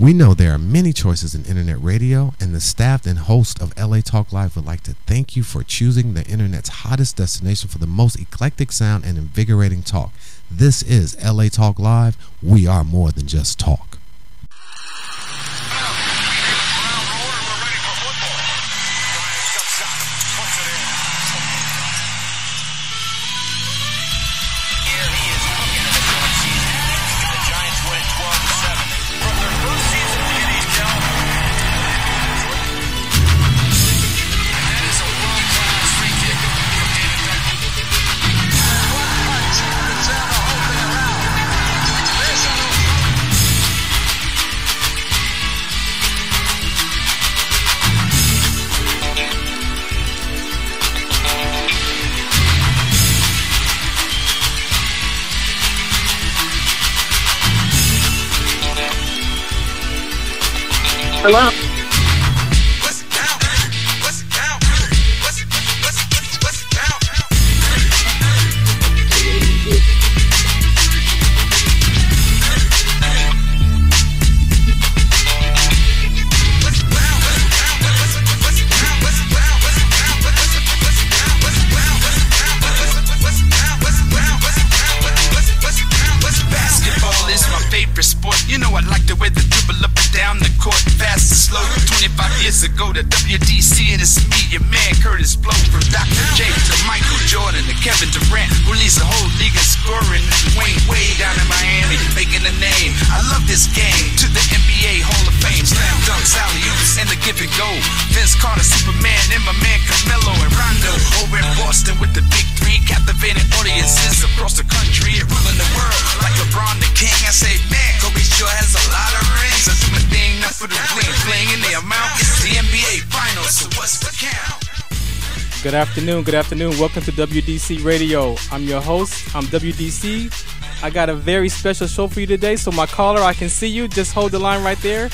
We know there are many choices in internet radio, and the staff and host of LA Talk Live would like to thank you for choosing the internet's hottest destination for the most eclectic sound and invigorating talk. This is LA Talk Live. We are more than just talk. Hello. Basketball is my favorite sport. You know I like the way the dribble up and down the court, fast and slow. 25 years ago, the WDC, and it's me, your man Curtis Blow. From Dr. J to Michael Jordan to Kevin Durant, who leads the whole league in scoring. Wayne Wade down in Miami, making a name. I love this game. To the NBA Hall of Fame, slam dunks, alley-oops, and the give and go. Vince Carter, Superman, and my man Carmelo and Rondo. Over in Boston with the big three, captivating audiences across the country and ruling the world like LeBron the King. I say, man, Kobe sure has a lot of rings. I do my thing, not for the bling bling in the amount. It's the NBA Finals, so what's the count? Good afternoon, good afternoon. Welcome to WDC Radio. I'm your host, I'm WDC. I got a very special show for you today, so my caller, I can see you. Just hold the line right there.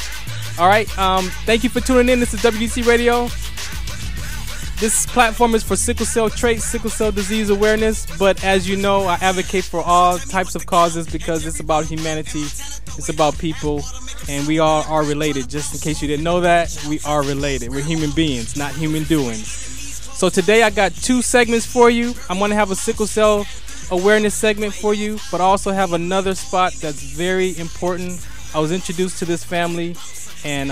All right, thank you for tuning in. This is WDC Radio. This platform is for sickle cell trait, sickle cell disease awareness, but as you know, I advocate for all types of causes because it's about humanity, it's about people, and we all are related. Just in case you didn't know that, we are related. We're human beings, not human doings. So today I got two segments for you. I'm going to have a sickle cell awareness segment for you, but I also have another spot that's very important. I was introduced to this family, and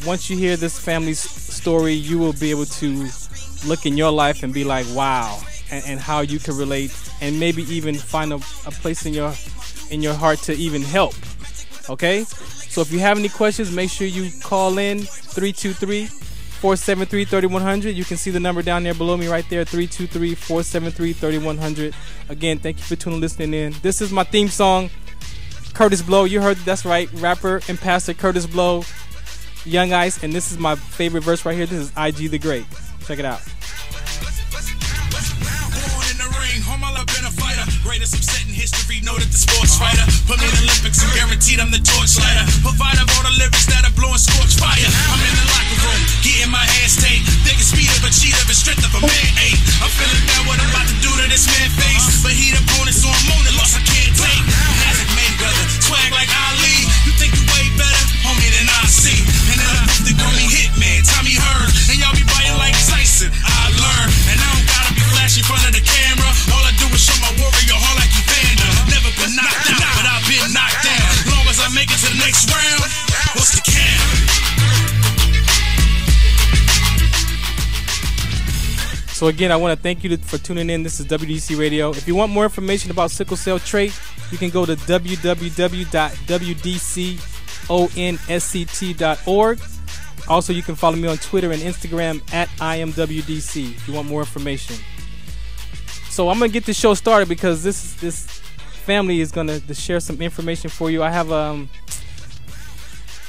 once you hear this family's story, you will be able to look in your life and be like, wow, and how you can relate, and maybe even find a place in your heart to even help. Okay? So if you have any questions, make sure you call in 323-473-3100. You can see the number down there below me right there, 323-473-3100. Again, thank you for listening in. This is my theme song, Curtis Blow. You heard, that's right, rapper and pastor Curtis Blow, Young Ice, and this is my favorite verse right here. This is IG the Great. Check it out. Greatest upset in history, know that the sports fighter. Put me in the Olympics, I'm guaranteed I'm the torchlighter. Provider of all the lyrics that are blowing scorch fire. I'm in the locker room, getting my hands taped. Thinking speed of a cheetah, the strength of a man 8. I'm feeling bad what I'm about to do to this man face. But he the opponent, so I'm on the loss I can't take. Magic Mayweather, swag like Ali. You think you way better, homie, than I see. And then I they call me Hitman, Tommy Hearn. And y'all be biting like Tyson, I learned. And I don't gotta be flashy in front of the camera. All I do is show my warrior hard like Evander. Never been knocked out, but I've been knocked down. As long as I make it to the next round, what's the count? So again, I want to thank you for tuning in. This is WDC Radio. If you want more information about sickle cell trait, you can go to www.wdconsct.org. Also, you can follow me on Twitter and Instagram at IamWDC if you want more information. So I'm going to get the show started because this family is going to share some information for you. I have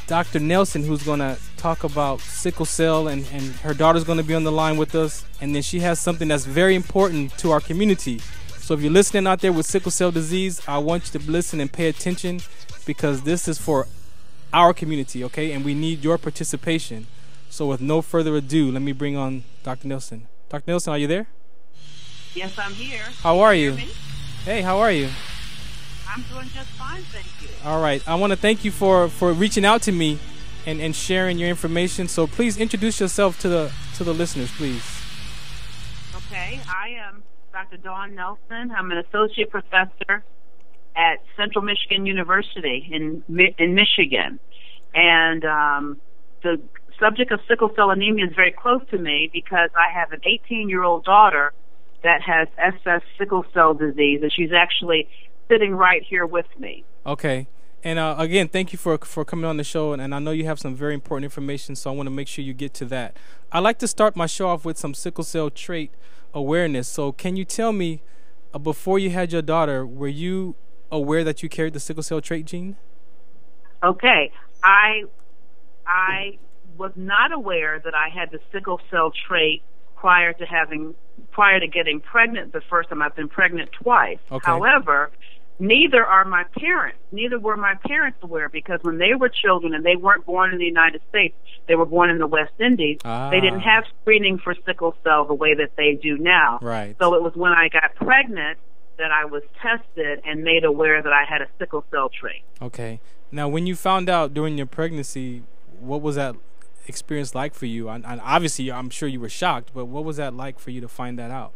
Dr. Nelson who's going to talk about sickle cell, and her daughter's going to be on the line with us. And then she has something that's very important to our community. So if you're listening out there with sickle cell disease, I want you to listen and pay attention because this is for our community, okay? And we need your participation. So with no further ado, let me bring on Dr. Nelson. Dr. Nelson, are you there? Yes, I'm here. How are you? Can you hear me? Hey, how are you? I'm doing just fine, thank you. All right. I want to thank you for reaching out to me. and sharing your information. So please introduce yourself to the listeners, please. Okay, I am Dr. Dawn Nelson. I'm an associate professor at Central Michigan University in Michigan. And the subject of sickle cell anemia is very close to me because I have an 18-year-old daughter that has SS sickle cell disease, and she's actually sitting right here with me. Okay. And again, thank you for coming on the show, and I know you have some very important information, so I want to make sure you get to that. I like to start my show off with some sickle cell trait awareness. So can you tell me, before you had your daughter, were you aware that you carried the sickle cell trait gene? Okay. I was not aware that I had the sickle cell trait prior to getting pregnant the first time. I've been pregnant twice. Okay. However, neither were my parents aware, because when they were children and they weren't born in the United States, they were born in the West Indies. They didn't have screening for sickle cell the way that they do now. Right. So it was when I got pregnant that I was tested and made aware that I had a sickle cell trait. Okay. Now, when you found out during your pregnancy, what was that experience like for you? And obviously, I'm sure you were shocked, but what was that like for you to find that out?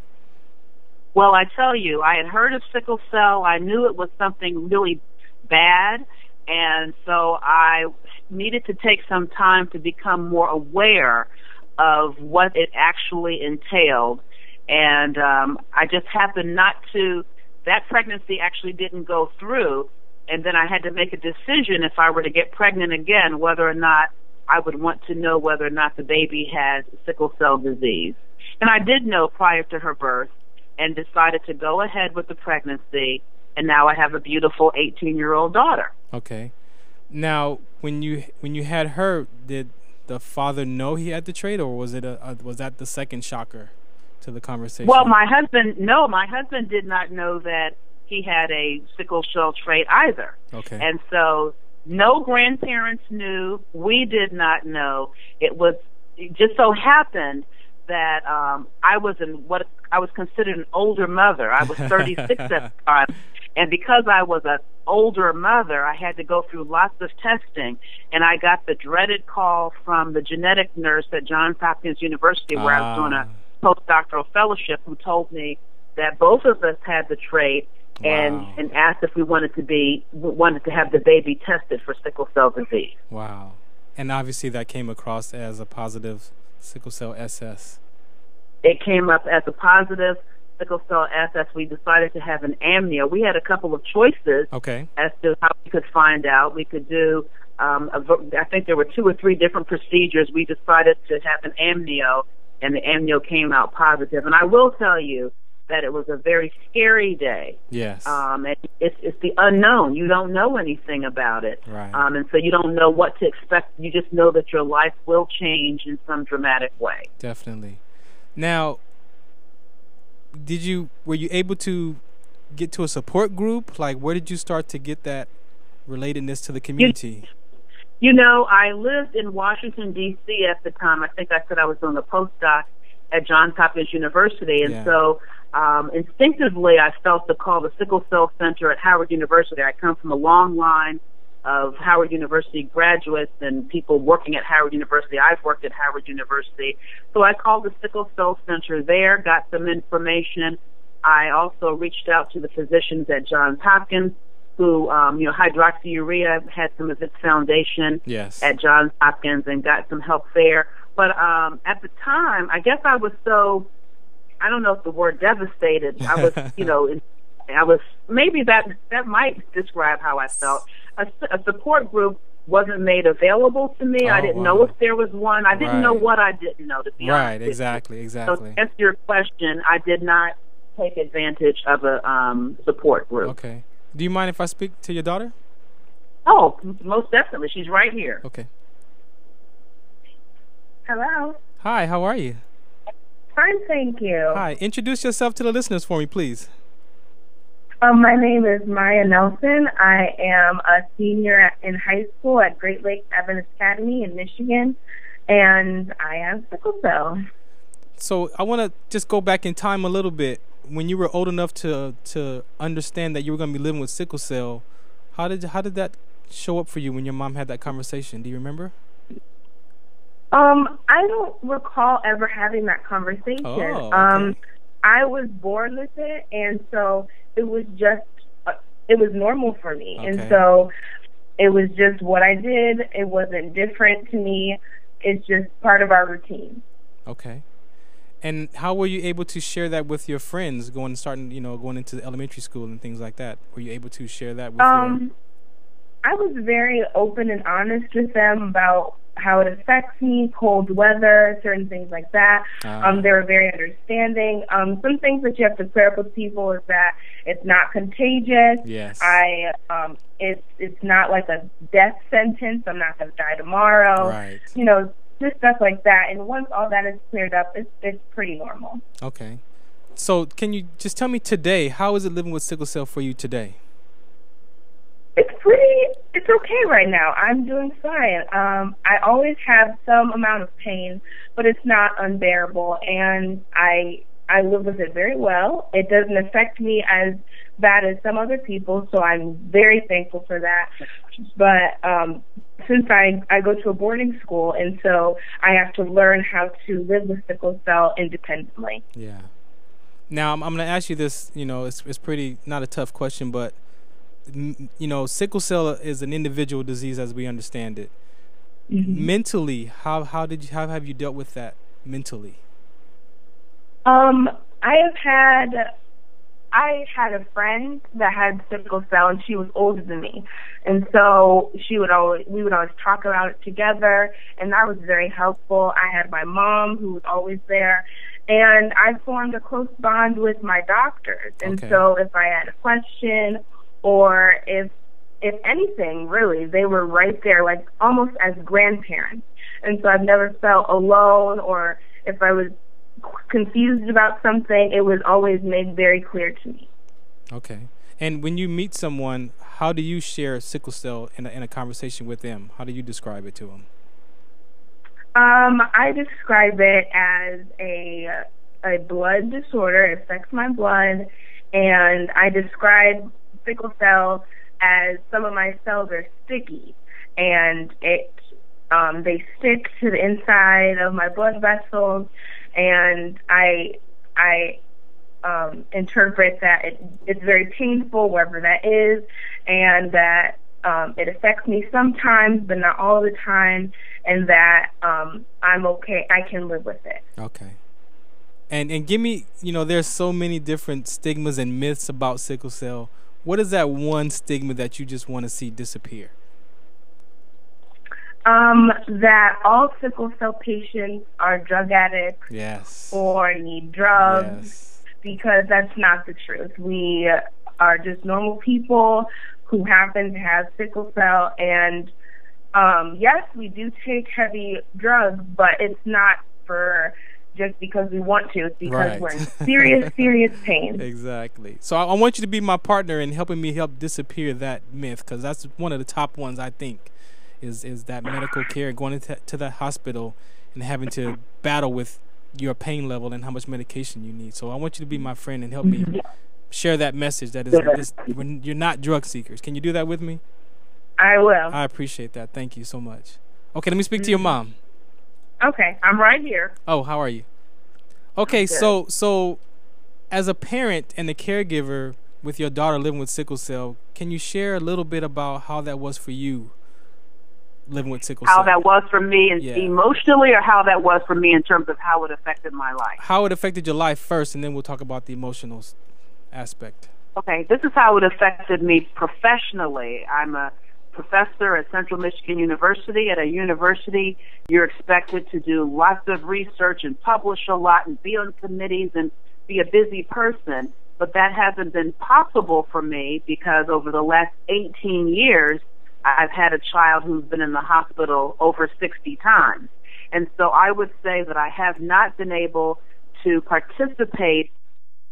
Well, I tell you, I had heard of sickle cell. I knew it was something really bad, and so I needed to take some time to become more aware of what it actually entailed. And I just happened that pregnancy actually didn't go through, and then I had to make a decision if I were to get pregnant again, whether or not I would want to know whether or not the baby had sickle cell disease. And I did know prior to her birth, and decided to go ahead with the pregnancy, and now I have a beautiful 18-year-old daughter. Okay. Now, when you had her, did the father know he had the trait, or was that the second shocker to the conversation? Well, my husband did not know that he had a sickle cell trait either. Okay. And so no grandparents knew. We did not know. It just so happened that I was considered an older mother. I was 36 at the time, and because I was an older mother, I had to go through lots of testing, and I got the dreaded call from the genetic nurse at Johns Hopkins University, where I was doing a postdoctoral fellowship, who told me that both of us had the trait, and asked if we wanted to have the baby tested for sickle cell disease. Wow. And obviously that came across as a positive sickle cell SS. It came up as a positive sickle cell SS. We decided to have an amnio. We had a couple of choices as to how we could find out. We could do, I think there were 2 or 3 different procedures. We decided to have an amnio, and the amnio came out positive. And I will tell you that it was a very scary day. Yes. And it's the unknown. You don't know anything about it. Right. And so you don't know what to expect. You just know that your life will change in some dramatic way. Definitely. Now, were you able to get to a support group? Like, where did you start to get that relatedness to the community? You know, I lived in Washington, D.C. at the time. I think I said I was doing a postdoc at Johns Hopkins University, and so instinctively I felt the call. The Sickle Cell Center at Howard University. I come from a long line of Howard University graduates and people working at Howard University. I've worked at Howard University. So I called the Sickle Cell Center there, got some information. I also reached out to the physicians at Johns Hopkins who, hydroxyurea had some of its foundation at Johns Hopkins, and got some help there. But at the time, I guess I was so, I don't know if the word devastated. I was, maybe that might describe how I felt. A support group wasn't made available to me. I didn't know if there was one. I didn't know what I didn't know, to be honest. Right, exactly. So to answer your question, I did not take advantage of a support group. Okay. Do you mind if I speak to your daughter? Oh, most definitely. She's right here. Okay. Hello. Hi, how are you? Fine, thank you. Hi. Introduce yourself to the listeners for me, please. My name is Maya Nelson. I am a senior in high school at Great Lakes Evans Academy in Michigan, and I have sickle cell. So I want to just go back in time a little bit. When you were old enough to understand that you were going to be living with sickle cell, how did that show up for you when your mom had that conversation? Do you remember? I don't recall ever having that conversation. Oh, okay. I was born with it, and so it was just, it was normal for me. Okay. And so it was just what I did. It wasn't different to me. It's just part of our routine. Okay. And how were you able to share that with your friends going into elementary school and things like that? Were you able to share that with I was very open and honest with them about how it affects me, cold weather, certain things like that. They were very understanding. Some things that you have to clear up with people is that it's not contagious. Yes. It's not like a death sentence. I'm not going to die tomorrow. Right. Just stuff like that. And once all that is cleared up, it's pretty normal. Okay. So can you just tell me today, how is it living with sickle cell for you today? It's okay right now. I'm doing fine. I always have some amount of pain, but it's not unbearable, and I live with it very well. It doesn't affect me as bad as some other people, so I'm very thankful for that. But since I go to a boarding school, and so I have to learn how to live with sickle cell independently. Yeah. Now, I'm going to ask you this, it's pretty, not a tough question, but sickle cell is an individual disease as we understand it. Mm-hmm. Mentally, how have you dealt with that mentally? I had a friend that had sickle cell, and she was older than me, and so we would always talk about it together, and that was very helpful. I had my mom who was always there, and I formed a close bond with my doctors, and so if I had a question or if anything, really, they were right there, like almost as grandparents. And so I've never felt alone, or if I was confused about something, it was always made very clear to me. Okay. And when you meet someone, how do you share sickle cell in a conversation with them? How do you describe it to them? I describe it as a blood disorder. It affects my blood, and I describe sickle cell as some of my cells are sticky, and they stick to the inside of my blood vessels, and I interpret that it's very painful wherever that is, and that it affects me sometimes but not all the time, and that I'm okay, I can live with it. Okay. And give me, there's so many different stigmas and myths about sickle cell. What is that one stigma that you just want to see disappear? That all sickle cell patients are drug addicts. Yes. Or need drugs. Yes. Because that's not the truth. We are just normal people who happen to have sickle cell, and yes, we do take heavy drugs, but it's not for just because we want to. It's because we're in serious pain. Exactly. So I want you to be my partner in helping me help disappear that myth, because that's one of the top ones, I think, is that medical care, going into the hospital and having to battle with your pain level and how much medication you need. So I want you to be my friend and help me share that message that is when you're not drug seekers. Can you do that with me? I will. I appreciate that. Thank you so much. Okay, let me speak to your mom. Okay, I'm right here. Oh, how are you? Okay, so as a parent and a caregiver with your daughter living with sickle cell, can you share a little bit about how that was for you living with sickle cell? How that was for me emotionally, or how that was for me in terms of how it affected my life? How it affected your life first, and then we'll talk about the emotional aspect. Okay, this is how it affected me professionally. I'm a professor at Central Michigan University. At a university, you're expected to do lots of research and publish a lot and be on committees and be a busy person. But that hasn't been possible for me because over the last 18 years, I've had a child who's been in the hospital over 60 times. And so I would say that I have not been able to participate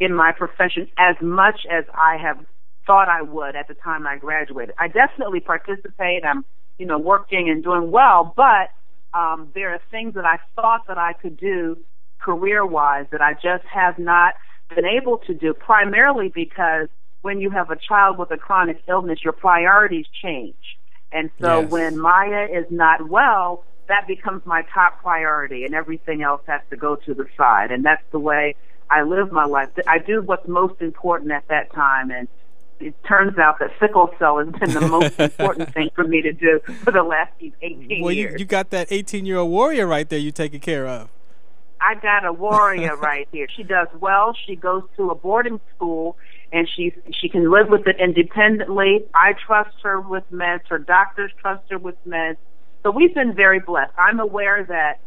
in my profession as much as I have thought I would at the time I graduated. I definitely participate. I'm, working and doing well, but there are things that I thought that I could do career-wise that I just have not been able to do, primarily because when you have a child with a chronic illness, your priorities change. And so when Maya is not well, that becomes my top priority, and everything else has to go to the side. And that's the way I live my life. I do what's most important at that time, and it turns out that sickle cell has been the most important thing for me to do for the last 18 years. Well, you got that 18-year-old warrior right there you're taking care of. I got a warrior right here. She does well. She goes to a boarding school, and she can live with it independently. I trust her with meds. Her doctors trust her with meds. So we've been very blessed. I'm aware that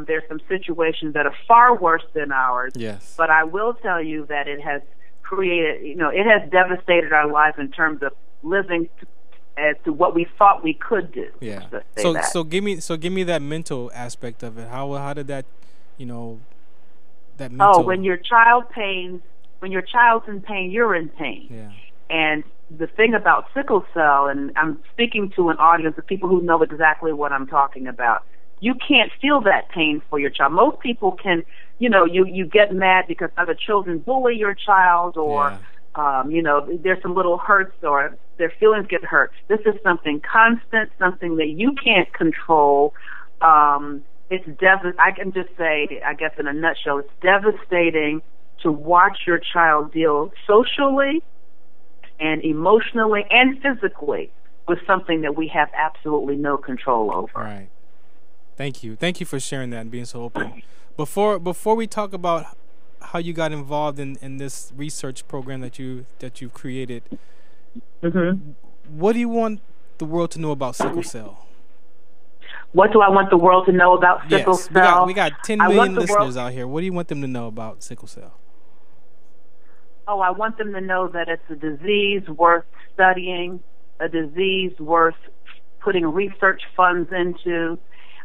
there's some situations that are far worse than ours. Yes. But I will tell you that it has created, it has devastated our lives in terms of living as to what we thought we could do. Yeah. So give me that mental aspect of it. How did that, that mental? Oh, when your child's in pain, you're in pain. Yeah. And the thing about sickle cell, and I'm speaking to an audience of people who know exactly what I'm talking about, you can't feel that pain for your child. Most people can, you get mad because other children bully your child, or, there's some little hurts, or their feelings get hurt. This is something constant, something that you can't control. It's I can just say, I guess in a nutshell, it's devastating to watch your child deal socially and emotionally and physically with something that we have absolutely no control over. Right. Thank you for sharing that and being so open. Before we talk about how you got involved in this research program that you've created, what do you want the world to know about sickle cell? What do I want the world to know about sickle cell? We got 10 million listeners out here. What do you want them to know about sickle cell? Oh, I want them to know that it's a disease worth studying, a disease worth putting research funds into.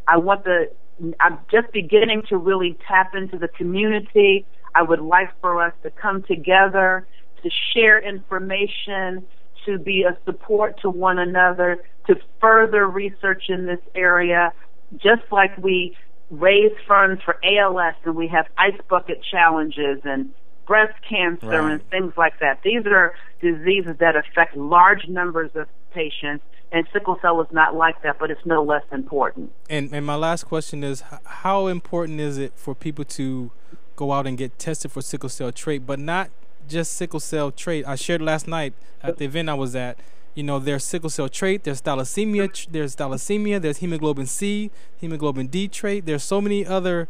I'm just beginning to really tap into the community. I would like for us to come together, to share information, to be a support to one another, to further research in this area, just like we raise funds for ALS and we have ice bucket challenges and breast cancer and things like that. These are diseases that affect large numbers of patients, and sickle cell is not like that, but it's no less important. And my last question is, how important is it for people to go out and get tested for sickle cell trait, but not just sickle cell trait? I shared last night at the event I was at, there's sickle cell trait, there's thalassemia, there's hemoglobin C, hemoglobin D trait. There's so many other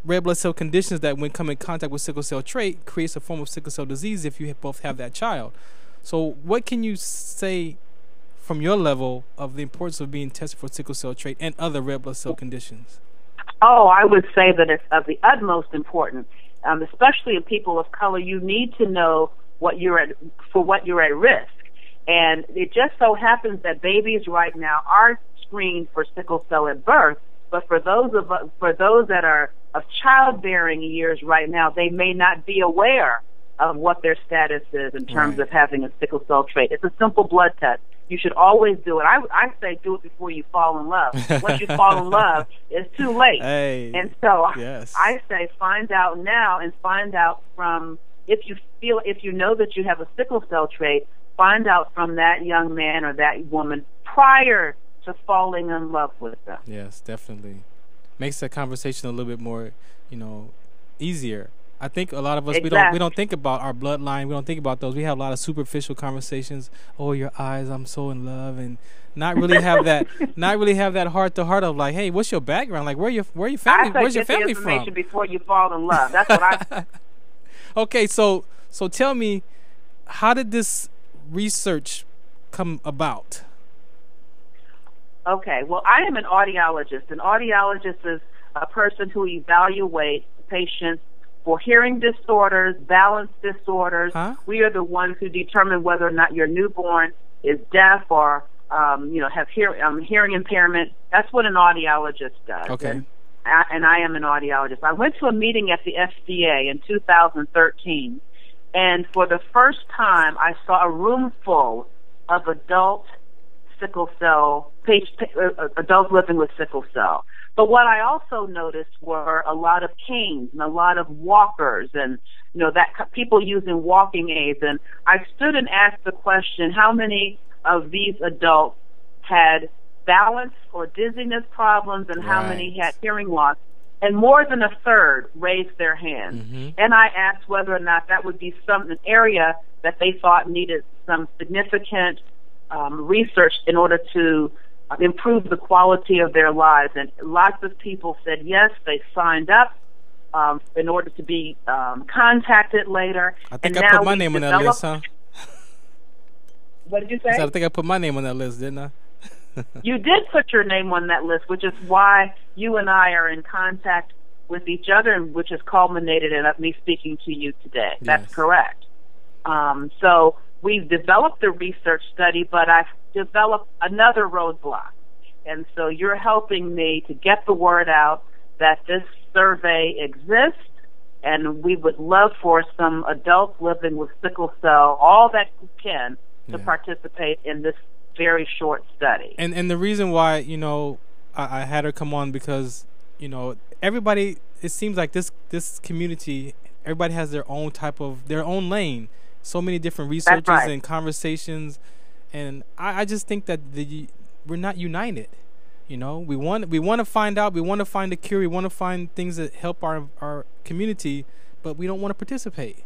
red blood cell conditions that when come in contact with sickle cell trait creates a form of sickle cell disease if you both have that child. So what can you say from your level of the importance of being tested for sickle cell trait and other red blood cell conditions? Oh, I would say that it's of the utmost importance, especially in people of color. You need to know what you're at risk. And it just so happens that babies right now are screened for sickle cell at birth, but for those that are of childbearing years right now, they may not be aware of what their status is in terms of having a sickle cell trait. It's a simple blood test. You should always do it. I say do it before you fall in love. Once you fall in love, it's too late. Hey, and so yes. I say find out now, and find out from, if you know that you have a sickle cell trait, find out from that young man or that woman prior to falling in love with them. Yes, definitely. Makes that conversation a little bit more, easier. I think a lot of us we don't think about our bloodline. We don't think about those. We have a lot of superficial conversations. Oh, your eyes, I'm so in love, and not really have that heart to heart of like, hey, what's your background? Like, where's your family from? Before you fall in love. That's what I. Okay, so tell me, how did this research come about? Okay, well, I am an audiologist. An audiologist is a person who evaluates patients for hearing disorders, balance disorders. We are the ones who determine whether or not your newborn is deaf or, have hearing impairment. That's what an audiologist does. Okay. And I am an audiologist. I went to a meeting at the FDA in 2013, and for the first time, I saw a room full of adult sickle cell adults living with sickle cell. But what I also noticed were a lot of canes and a lot of walkers, and people using walking aids. And I stood and asked the question: how many of these adults had balance or dizziness problems and how many had hearing loss. And more than a third raised their hands. And I asked whether or not that would be an area that they thought needed some significant research in order to improve the quality of their lives. And lots of people said yes, they signed up in order to be contacted later. I think I put my name on that list, huh? What did you say? I think I put my name on that list, didn't I? You did put your name on that list, which is why you and I are in contact with each other, and which has culminated in me speaking to you today. Yes. That's correct. So we've developed the research study, but I've developed another roadblock. And so you're helping me to get the word out that this survey exists, and we would love for some adults living with sickle cell, all that can, to participate in this very short study. And the reason why, you know, I had her come on because, you know, everybody, it seems like this community, everybody has their own their own lane. So many different researches and conversations, and I just think that we're not united. You know, we want to find out, we want to find a cure, we want to find things that help our community, but we don't want to participate.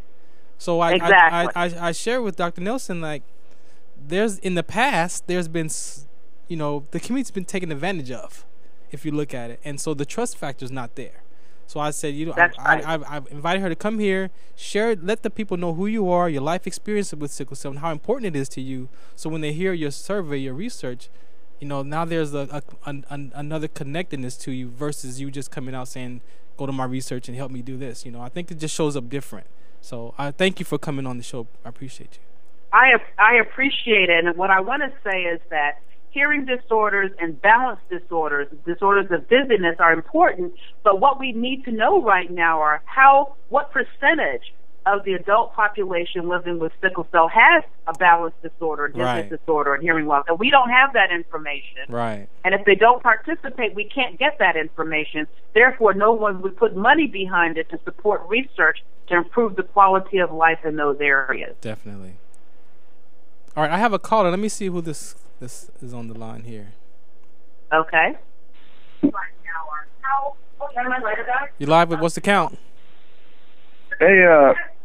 So I share with Dr. Nelson, like, in the past, there's been, you know, the community's been taken advantage of, if you look at it, and so the trust factor's not there. So I said, you know, I've invited her to come here, share, let the people know who you are, your life experience with sickle cell, and how important it is to you. So when they hear your survey, your research, you know, now there's another connectedness to you versus you just coming out saying, go to my research and help me do this. You know, I think it just shows up different. So I thank you for coming on the show. I appreciate you. I appreciate it, and what I want to say is that hearing disorders and balance disorders of dizziness are important, but what we need to know right now are what percentage of the adult population living with sickle cell has a balance disorder, dizziness disorder, and hearing loss. And we don't have that information. Right. And if they don't participate, we can't get that information. Therefore, no one would put money behind it to support research to improve the quality of life in those areas. Definitely. All right, I have a caller. Let me see who this is on the line here. Okay. You live with What's the Count? Hey,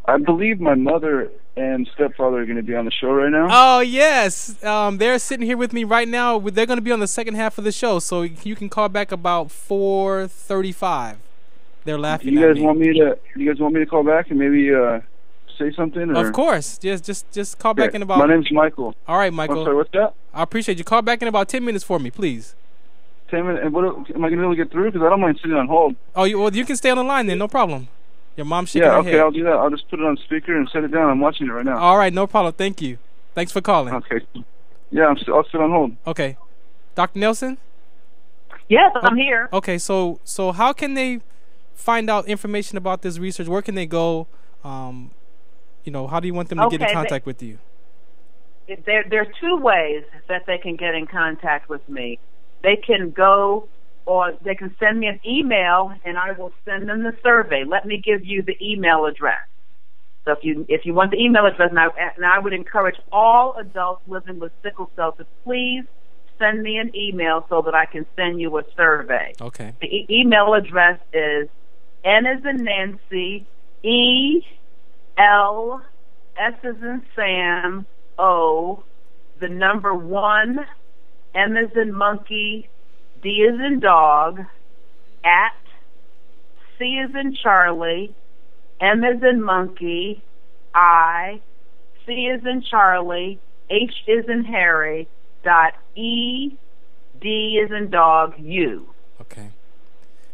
I believe my mother and stepfather are going to be on the show right now. Oh, yes. They're sitting here with me right now. They're going to be on the second half of the show, so you can call back about 4:35. They're laughing you guys at me. You guys want me to call back and maybe say something? Or? Of course. Just call back in about... My name's Michael. All right, Michael. I'm sorry, what's that? I appreciate you. Call back in about 10 minutes for me, please. 10 minutes? And what, am I going to be able to get through? Because I don't mind sitting on hold. Oh, you can stay on the line then. No problem. Your mom's shaking her head. Yeah, okay, I'll do that. I'll just put it on speaker and set it down. I'm watching it right now. All right, no problem. Thank you. Thanks for calling. Okay. Yeah, I'll sit on hold. Okay. Dr. Nelson? Yes, I'm here. Okay, so how can they find out information about this research? Where can they go? You know, how do you want them to get in contact with you? There are two ways that they can get in contact with me. They can go, or they can send me an email, and I will send them the survey. Let me give you the email address. So if you want the email address, and I would encourage all adults living with sickle cell to please send me an email so that I can send you a survey. Okay. The email address is N as in Nancy, E, L, S as in Sam, O, the number 1, M as in monkey, D as in dog, at, C as in Charlie, M as in monkey, I, C as in Charlie, H as in Harry, .E, D as in dog, U. Okay.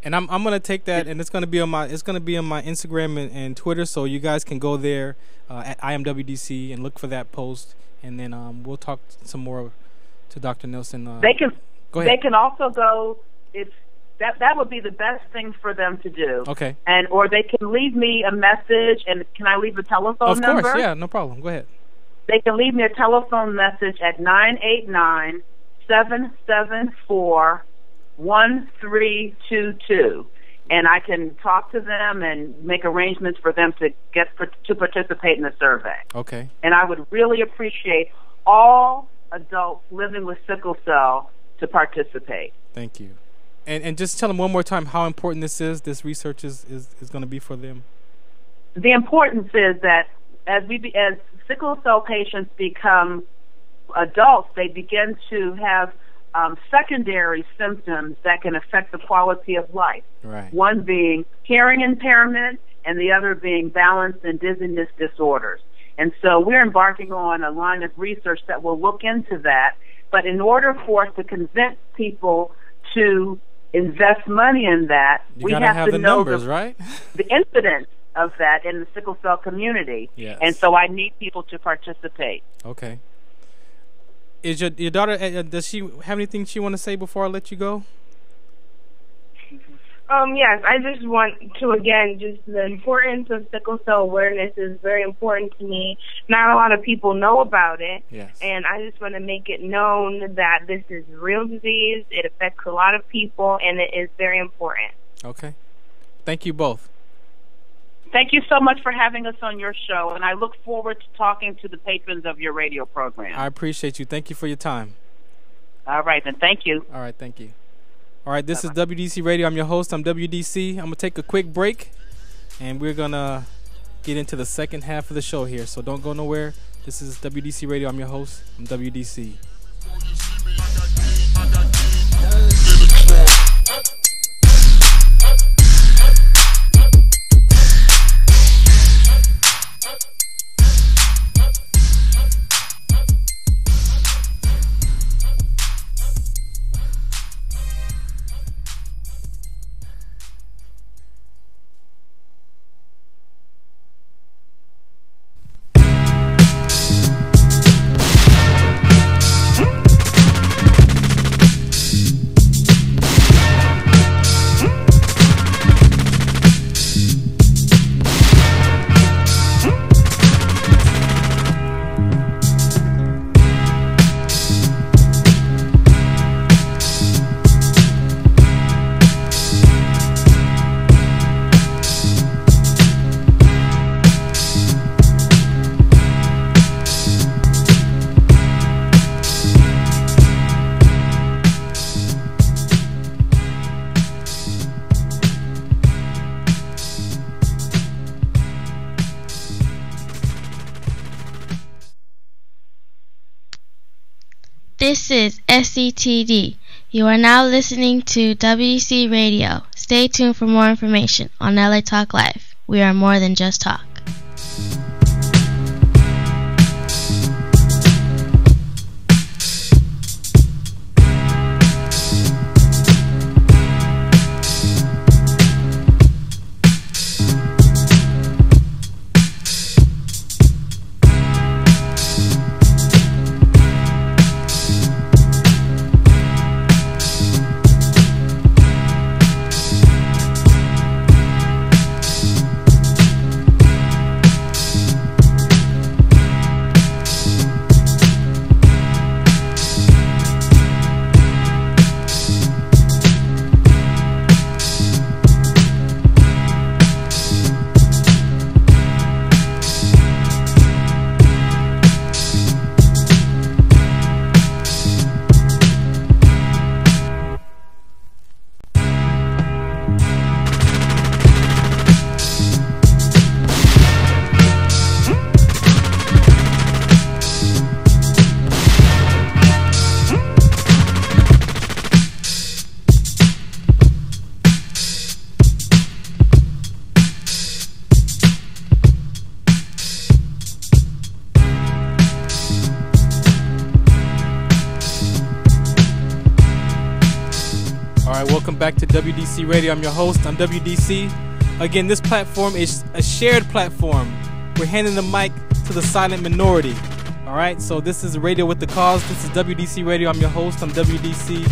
And I'm gonna take that, and it's gonna be on my Instagram and Twitter, so you guys can go there at IMWDC and look for that post, and then we'll talk some more to Dr. Nelson. They can go ahead. They can also go. That would be the best thing for them to do. Okay. Or they can leave me a message, and can I leave a telephone number? Of course, yeah, no problem. Go ahead. They can leave me a telephone message at 989-774-1322, and I can talk to them and make arrangements for them to participate in the survey. Okay. And I would really appreciate all adults living with sickle cell to participate. Thank you. And just tell them one more time how important this research is going to be for them. The importance is that as sickle cell patients become adults, they begin to have secondary symptoms that can affect the quality of life. Right. One being hearing impairment, and the other being balance and dizziness disorders. And so we're embarking on a line of research that will look into that. But in order for us to convince people to invest money in that, we have to know numbers, right? the incidence of that in the sickle cell community. Yes. And so I need people to participate. Okay. Is your daughter, does she have anything she want to say before I let you go? Yes, I just want to, again, just the importance of sickle cell awareness is very important to me. Not a lot of people know about it. Yes. And I just want to make it known that this is a real disease. It affects a lot of people, and it is very important. Okay. Thank you both. Thank you so much for having us on your show, and I look forward to talking to the patrons of your radio program. I appreciate you. Thank you for your time. All right, then. Thank you. All right, thank you. All right, this is WDC Radio. I'm your host. I'm WDC. I'm going to take a quick break, and we're going to get into the second half of the show here. So don't go nowhere. This is WDC Radio. I'm your host. I'm WDC. This is SCTD. You are now listening to WDC Radio. Stay tuned for more information on LA Talk Live. We are more than just talk. Welcome back to WDC Radio. I'm your host. I'm WDC. Again, this platform is a shared platform. We're handing the mic to the silent minority. All right, so this is Radio with the Cause. This is WDC Radio. I'm your host. I'm WDC.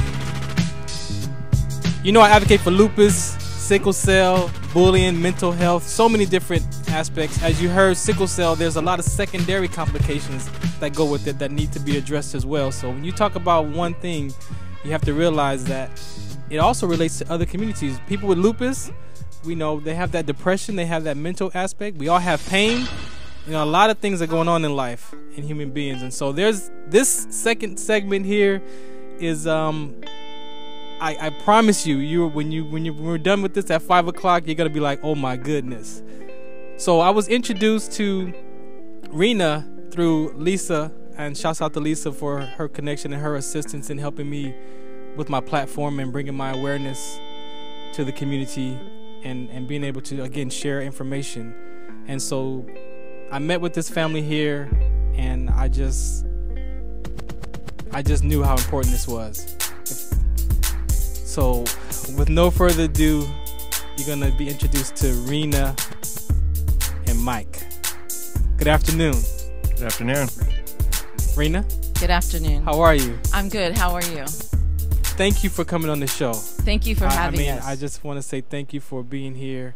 You know, I advocate for lupus, sickle cell, bullying, mental health, so many different aspects. As you heard, sickle cell, there's a lot of secondary complications that go with it that need to be addressed as well. So when you talk about one thing, you have to realize that it also relates to other communities. People with lupus, we know they have that depression, they have that mental aspect. We all have pain. You know, a lot of things are going on in life in human beings. And so there's this second segment here is I promise you, when we're done with this at 5 o'clock, you're gonna be like, oh my goodness. So I was introduced to Rena through Lisa, and shouts out to Lisa for her connection and her assistance in helping me with my platform and bringing my awareness to the community and being able to, again, share information. And so I met with this family here, and I just knew how important this was. So with no further ado, you're going to be introduced to Rena and Mike. Good afternoon. Good afternoon. Rena? Good afternoon. How are you? I'm good. How are you? Thank you for coming on the show. Thank you for having us. I just want to say thank you for being here,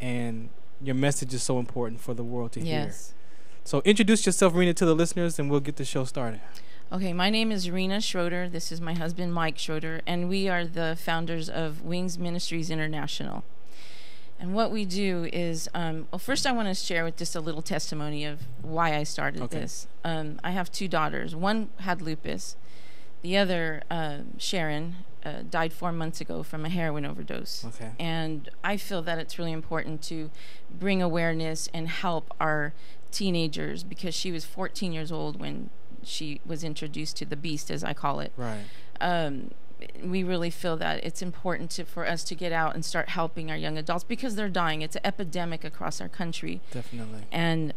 and your message is so important for the world to hear. Yes. So introduce yourself, Rena, to the listeners, and we'll get the show started. Okay, my name is Rena Schroeder. This is my husband, Mike Schroeder, and we are the founders of Wings Ministries International. And what we do is, well, first I want to share with just a little testimony of why I started this. I have 2 daughters. One had lupus. The other, Sharon, died 4 months ago from a heroin overdose. Okay. And I feel that it's really important to bring awareness and help our teenagers, because she was 14 years old when she was introduced to the beast, as I call it. Right. We really feel that it's important for us to get out and start helping our young adults, because they're dying. It's an epidemic across our country. Definitely. And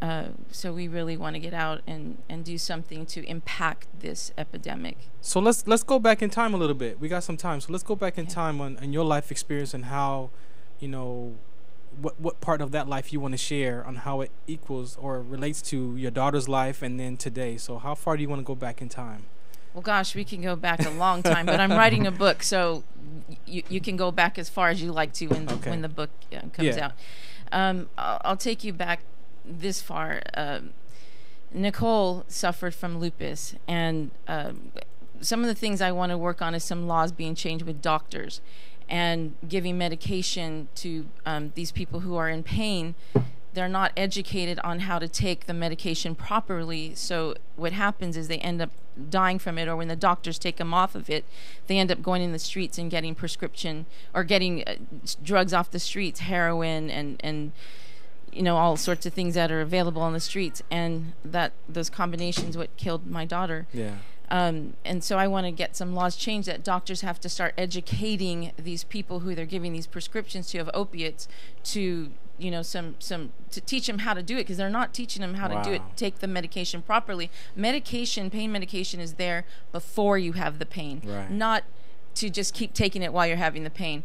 so we really want to get out and do something to impact this epidemic. So let's go back in time a little bit. We got some time. So let's go back in time on your life experience and how, what part of that life you want to share on how it equals or relates to your daughter's life and then today. So how far do you want to go back in time? Well, gosh, we can go back a long time, but I'm writing a book, so you can go back as far as you like to when the book comes out. I'll take you back this far. Nicole suffered from lupus, and some of the things I want to work on is some laws being changed with doctors and giving medication to these people who are in pain. They're not educated on how to take the medication properly, so what happens is they end up dying from it, or when the doctors take them off of it, they end up going in the streets and getting prescription or getting drugs off the streets, heroin and all sorts of things that are available on the streets, and those combinations what killed my daughter. Yeah. And so I want to get some laws changed that doctors have to start educating these people who they're giving these prescriptions to of opiates to to teach them how to do it, because they're not teaching them how to do it, take the medication properly. Pain medication is there before you have the pain, not to just keep taking it while you're having the pain.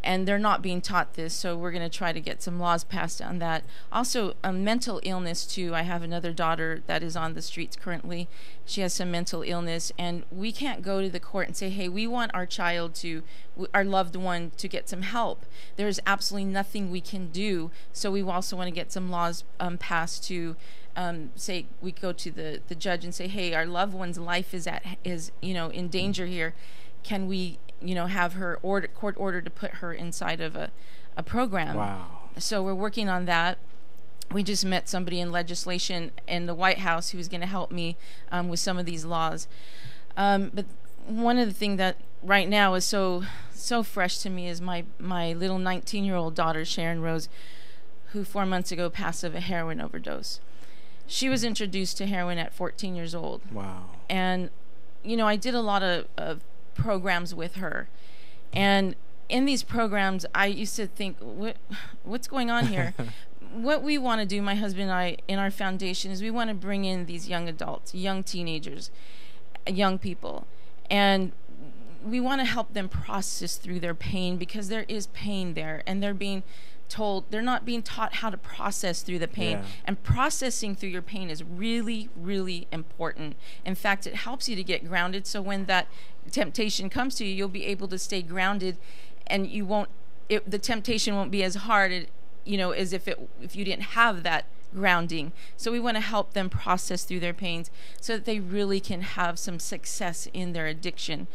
And they're not being taught this, so we're going to try to get some laws passed on that. Also, mental illness, too. I have another daughter that is on the streets currently. She has some mental illness, and we can't go to the court and say, hey, we want our our loved one to get some help. There's absolutely nothing we can do, so we also want to get some laws passed to say, we go to the judge and say, hey, our loved one's life is in danger here. Can we have her court order to put her inside of a program. Wow. So we're working on that. We just met somebody in legislation in the White House who was going to help me with some of these laws. But one of the things that right now is so fresh to me is my little 19-year-old daughter, Sharon Rose, who 4 months ago passed of a heroin overdose. She was introduced to heroin at 14 years old. Wow. And, I did a lot of programs with her, and in these programs I used to think, what's going on here? What we want to do, my husband and I, in our foundation, is we want to bring in these young adults, young teenagers, young people, and we want to help them process through their pain, because there is pain there, and they're not being taught how to process through the pain. And processing through your pain is really, really important. In fact, it helps you to get grounded, so when that temptation comes to you, you'll be able to stay grounded, and the temptation won't be as hard as if you didn't have that grounding. So we want to help them process through their pains so that they really can have some success in their addiction.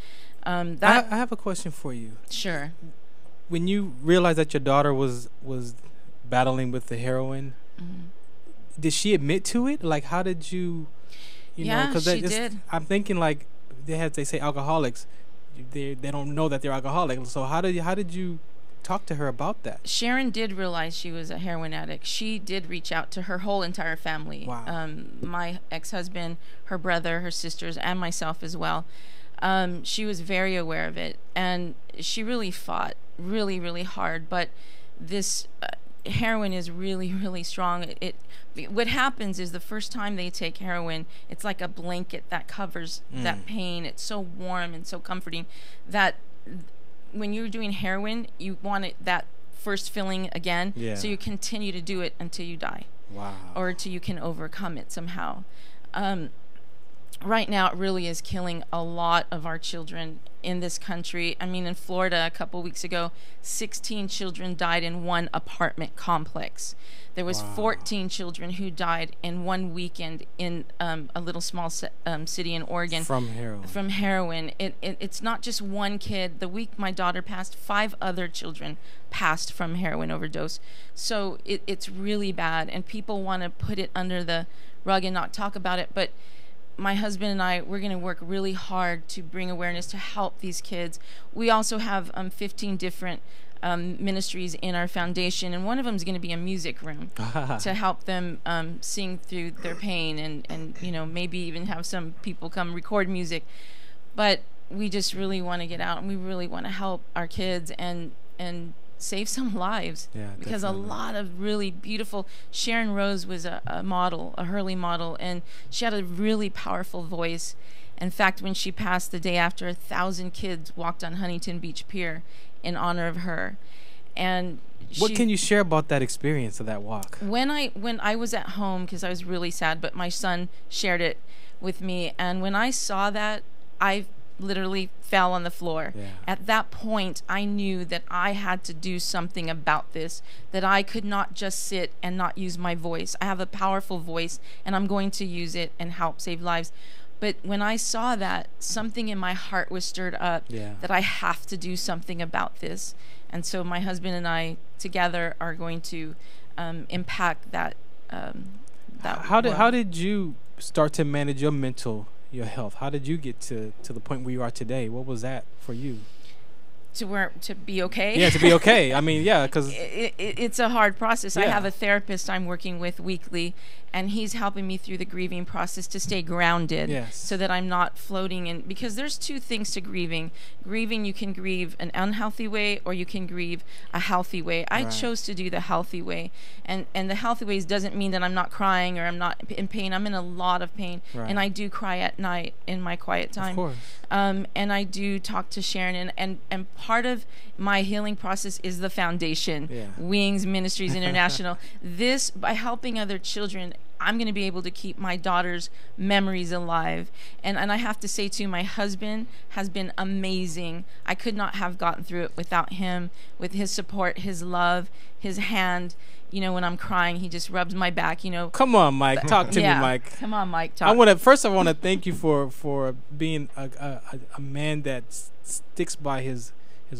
I have a question for you. Sure. When you realized that your daughter was battling with the heroin, did she admit to it? Like, how did you know? Yeah, she did. I'm thinking, like, they say alcoholics, they don't know that they're alcoholic. So how did you talk to her about that? Sharon did realize she was a heroin addict. She did reach out to her whole entire family. Wow. My ex-husband, her brother, her sisters, and myself as well. She was very aware of it, and she really fought really, really hard. But this heroin is really, really strong. What happens is the first time they take heroin, it's like a blanket that covers that pain. It's so warm and so comforting that when you're doing heroin, you want that first feeling again. Yeah. So you continue to do it until you die. Wow. Or until you can overcome it somehow. Right now, it really is killing a lot of our children in this country. I mean, in Florida, a couple weeks ago, 16 children died in one apartment complex. There was 14 children who died in one weekend in a little small city in Oregon. From heroin. From heroin. It's not just one kid. The week my daughter passed, 5 other children passed from heroin overdose. So it's really bad, and people want to put it under the rug and not talk about it. But my husband and I, we're going to work really hard to bring awareness to help these kids. We also have 15 different ministries in our foundation, and one of them is going to be a music room to help them sing through their pain, and you know, maybe even have some people come record music. But we just really want to get out, and we really want to help our kids and save some lives. Yeah, because definitely. a lot of really beautiful. Sharon Rose was a model, a Hurley model, and she had a really powerful voice. In fact, when she passed the day after, 1,000 kids walked on Huntington Beach Pier in honor of her. And what can you share about that experience of that walk? When I was at home, because I was really sad, but my son shared it with me, and when I saw that, I literally fell on the floor. Yeah. At that point, I knew that I had to do something about this, that I could not just sit and not use my voice. I have a powerful voice, and I'm going to use it and help save lives. But when I saw that, something in my heart was stirred up, that I have to do something about this. And so my husband and I together are going to impact that. How did you start to manage your health? How did you get to the point where you are today? What was that for you? To be okay? Yeah, to be okay. I mean, yeah, because it's a hard process. Yeah. I have a therapist I'm working with weekly, and he's helping me through the grieving process to stay grounded, so that I'm not floating in. Because there's 2 things to grieving. Grieving, you can grieve an unhealthy way, or you can grieve a healthy way. I chose to do the healthy way, and the healthy ways doesn't mean that I'm not crying or I'm not in pain. I'm in a lot of pain, and I do cry at night in my quiet time. Of course. And I do talk to Sharon, and part of my healing process is the foundation, Wings Ministries International. This, by helping other children, I'm going to be able to keep my daughter's memories alive. And I have to say, too, my husband has been amazing. I could not have gotten through it without him, with his support, his love, his hand. You know, when I'm crying, he just rubs my back, you know. Come on, Mike. Talk to me, Mike. Come on, Mike. Talk. I want to thank you for being a man that sticks by his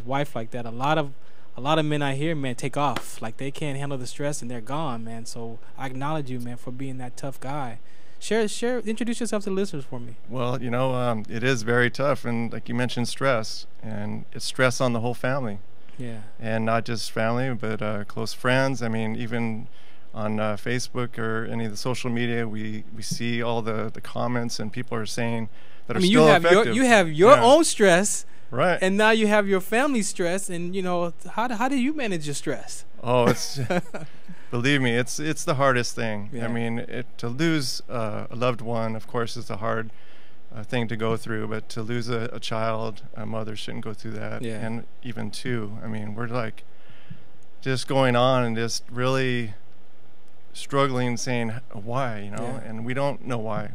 wife like that. A lot of men I hear, man, take off. Like, they can't handle the stress and they're gone, man. So I acknowledge you, man, for being that tough guy. Introduce yourself to the listeners for me. Well, you know, it is very tough, and like you mentioned, stress, and it's stress on the whole family. Yeah. And not just family, but close friends. I mean, even on Facebook or any of the social media, we see all the comments, and people are saying that are still effective. You have your own stress. Right. And now you have your family stress, and you know, how do you manage your stress? Oh, it's believe me, it's the hardest thing. Yeah. I mean, to lose a loved one, of course, is a hard thing to go through, but to lose a child, a mother shouldn't go through that. Yeah. And even 2. I mean, we're like just going on and just really struggling, saying why, you know, and we don't know why.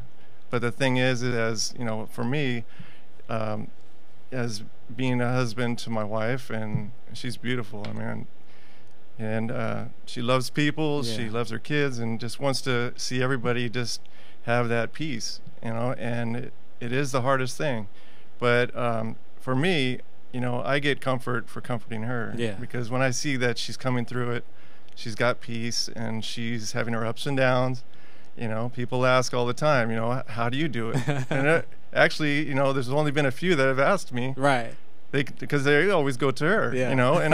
But the thing is, as you know, for me, as being a husband to my wife, and she's beautiful, I mean, and she loves people, she loves her kids, and just wants to see everybody just have that peace, you know. And it is the hardest thing, but for me, you know, I get comfort for comforting her, because when I see that she's coming through it, she's got peace, and she's having her ups and downs, You know, people ask all the time, you know, how do you do it? And actually, you know, there's only been a few that have asked me. Right. Because they always go to her, yeah. you know. And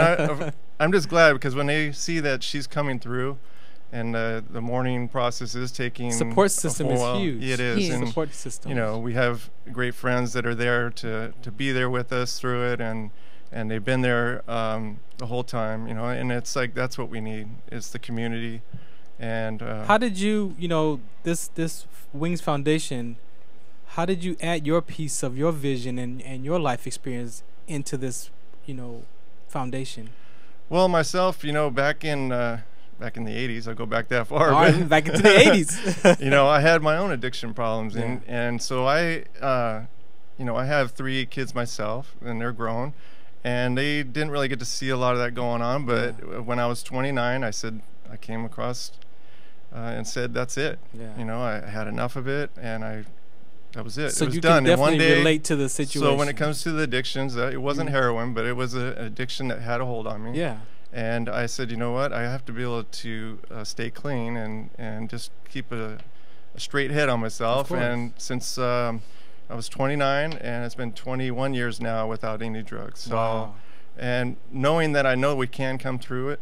I'm just glad, because when they see that she's coming through, and the mourning process is taking support system is huge. It is. Huge. And, support system. you know, we have great friends that are there to be there with us through it, and they've been there the whole time, you know. And it's like, that's what we need, is the community. And how did you, you know, this Wings Foundation, how did you add your piece of your vision and your life experience into this, you know, foundation? Well, myself, you know, back in the 80s, I'll go back that far. But back into the 80s. You know, I had my own addiction problems, and so I, you know, I have 3 kids myself, and they're grown, and they didn't really get to see a lot of that going on. But when I was 29, I came across and said, that's it. Yeah. You know, I had enough of it, and that was it. So it was you done. can definitely and one day, relate to the situation. So when it comes to the addictions, it wasn't heroin, but it was an addiction that had a hold on me. Yeah. And I said, you know what? I have to be able to stay clean and just keep a straight head on myself. And since I was 29, and it's been 21 years now without any drugs. So, wow. And knowing that I know we can come through it,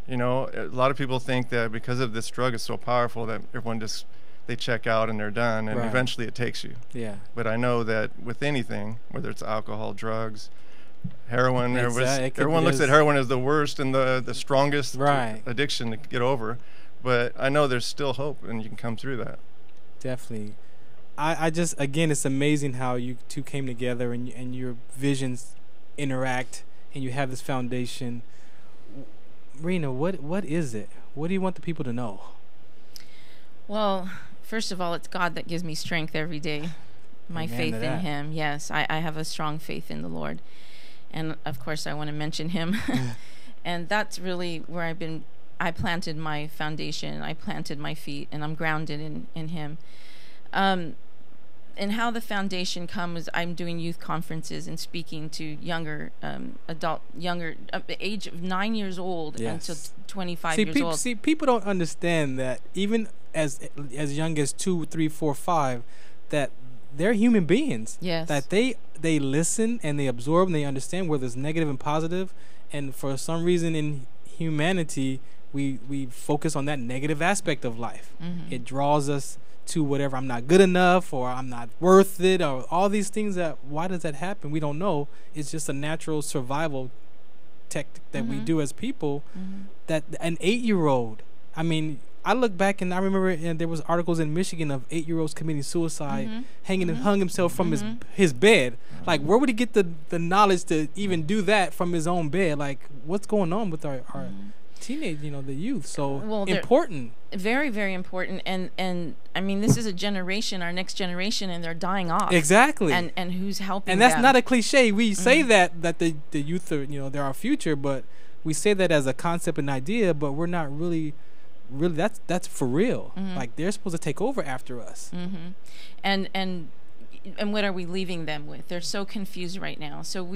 you know, a lot of people think that because of this drug is so powerful that everyone just, they check out and they're done, and eventually it takes you. Yeah. But I know that with anything, whether it's alcohol, drugs, heroin, everyone looks at heroin as the worst and the strongest addiction to get over. But I know there's still hope, and you can come through that. Definitely. I just, again, it's amazing how you two came together and your visions interact, and you have this foundation. Rena, what is it? What do you want the people to know? Well, first of all, it's God that gives me strength every day. My faith in Him. Yes, I have a strong faith in the Lord. And, of course, I want to mention Him. And that's really where I planted my foundation. I planted my feet, and I'm grounded in Him. And how the foundation comes, I'm doing youth conferences and speaking to younger age of 9 years old until 25 years old. See, people don't understand that even as young as 2, 3, 4, 5, that they're human beings. Yes. That they listen and they absorb and they understand where there's negative and positive, and for some reason in humanity we focus on that negative aspect of life. Mm-hmm. It draws us to whatever, I'm not good enough, or I'm not worth it, or all these things. That why does that happen? We don't know. It's just a natural survival tactic that we do as people. That an 8-year-old, I mean, I look back and I remember there was articles in Michigan of 8-year-olds committing suicide, hung himself from his bed. Like, where would he get the knowledge to even do that from his own bed? Like, what's going on with our teenage, the youth? So important. Very, very important. And I mean, this is a generation, our next generation, and they're dying off. Exactly. And who's helping And that's them? not a cliche. We say that the youth are, they're our future, but we say that as a concept and idea, but we're not really that's for real. Like, they're supposed to take over after us. And what are we leaving them with? They're so confused right now. So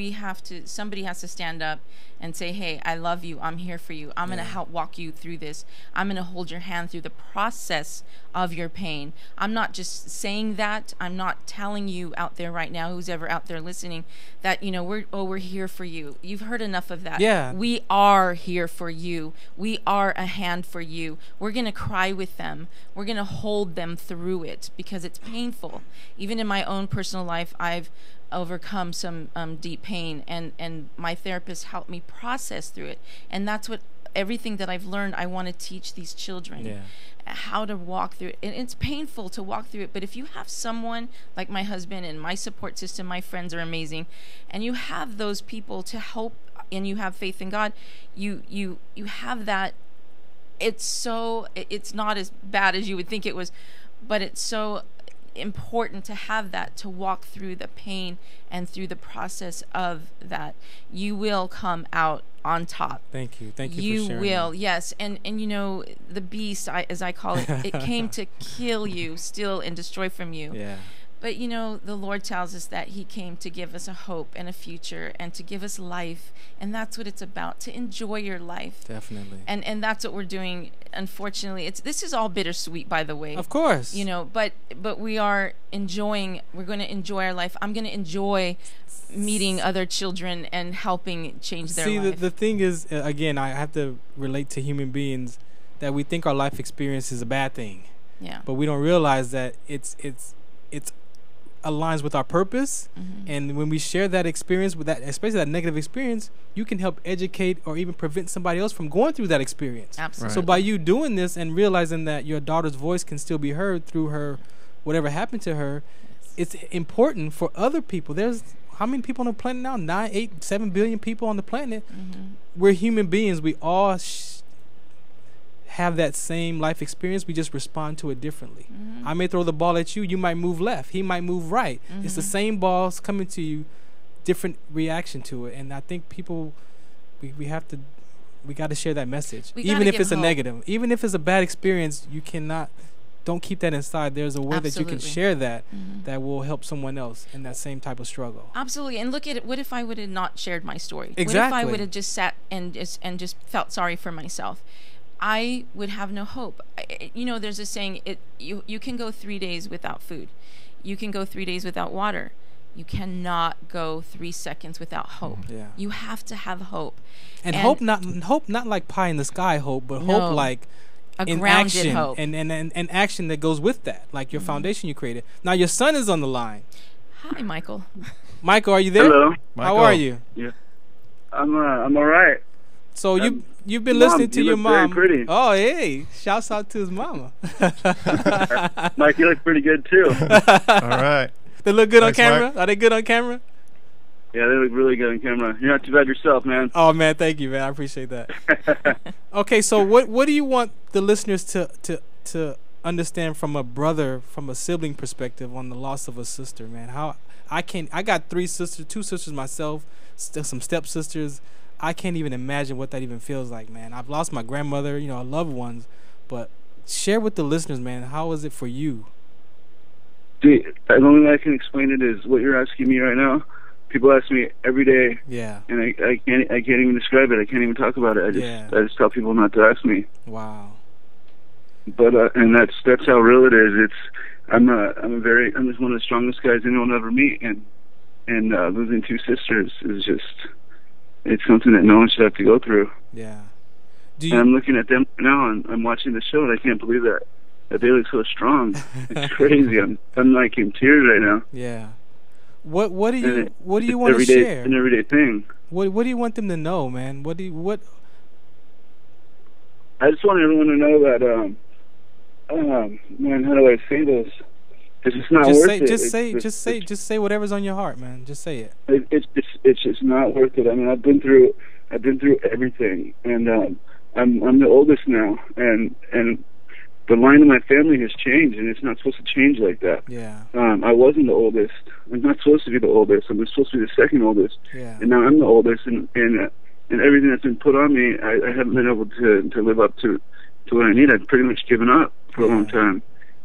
somebody has to stand up and say, hey, I love you. I'm here for you. I'm going to help walk you through this. I'm going to hold your hand through the process of your pain. I'm not just saying that. I'm not telling you out there right now, who's ever out there listening, that, we're here for you. You've heard enough of that. Yeah. We are here for you. We are a hand for you. We're going to cry with them. We're going to hold them through it because it's painful. Even in my own personal life, I've overcome some deep pain, and my therapist helped me process through it. And that's what everything that I've learned, I want to teach these children how to walk through it. And it's painful to walk through it, but if you have someone like my husband and my support system, my friends are amazing, and you have those people to help, and you have faith in God, you have that. It's not as bad as you would think it was, but it's so important to have that, to walk through the pain and through the process of that. You will come out on top. Thank you for sharing. You will, yes. And the beast, as I call it, it came to kill you, steal, and destroy from you. Yeah. But you know, the Lord tells us that He came to give us a hope and a future and to give us life, and that's what it's about, to enjoy your life. Definitely. And that's what we're doing. Unfortunately, this is all bittersweet, by the way. Of course. You know, but we are enjoying. We're going to enjoy our life. I'm going to enjoy meeting other children and helping change their life. See, the thing is, again, I have to relate to human beings that we think our life experience is a bad thing. Yeah. But we don't realize that it's aligns with our purpose, and when we share that experience with that, especially that negative experience, you can help educate or even prevent somebody else from going through that experience. Absolutely. So by you doing this and realizing that your daughter's voice can still be heard through her, whatever happened to her, it's important for other people. There's how many people on the planet now? 9, 8, 7 billion people on the planet. We're human beings. We all have that same life experience. We just respond to it differently. I may throw the ball at you. You might move left. He might move right. It's the same balls coming to you, different reaction to it. And I think people, we got to share that message. Even if it's a negative, even if it's a bad experience, you cannot, don't keep that inside. There's a way that you can share that that will help someone else in that same type of struggle. Absolutely. And look at it. What if I would have not shared my story? Exactly. What if I would have just sat and just felt sorry for myself? I would have no hope. You know, there's a saying, you can go 3 days without food. You can go 3 days without water. You cannot go 3 seconds without hope. Yeah. You have to have hope. And hope not like pie in the sky hope, but hope like in action hope. And action that goes with that, like your foundation you created. Now your son is on the line. Hi, Michael. Michael, are you there? Hello. How are you? Yeah. I'm all right. So you've been listening to your mom. Very pretty. Oh, hey! Shouts out to his mama. Mike, you look pretty good too. All right. They look good on camera. Mike. Are they good on camera? Yeah, they look really good on camera. You're not too bad yourself, man. Oh man, thank you, man. I appreciate that. Okay, so what do you want the listeners to understand from a sibling perspective on the loss of a sister, man? How I got 3 sisters, 2 sisters myself, some stepsisters. I can't even imagine what that even feels like, man. I've lost my grandmother, you know, loved ones, but share with the listeners, man. How is it for you? The only way I can explain it is what you're asking me right now. People ask me every day, and I can't even describe it. I can't even talk about it. I just tell people not to ask me. Wow. But and that's how real it is. I'm just one of the strongest guys anyone will ever meet, and losing 2 sisters is just. It's something that no one should have to go through. Yeah. And I'm looking at them now, and I'm watching the show, and I can't believe that they look so strong. It's crazy. I'm like in tears right now. Yeah. What do you want to share? It's an everyday thing. What do you want them to know, man? What? I just want everyone to know that. Man, how do I say this? It's just not worth it. Just say whatever's on your heart, man. Just say it. It's just not worth it. I mean, I've been through everything, and I'm the oldest now, and the line of my family has changed, and it's not supposed to change like that. Yeah. I wasn't the oldest. I'm not supposed to be the oldest. I'm supposed to be the second oldest. Yeah. And now I'm the oldest, and everything that's been put on me, I haven't been able to live up to what I need. I've pretty much given up for a long time.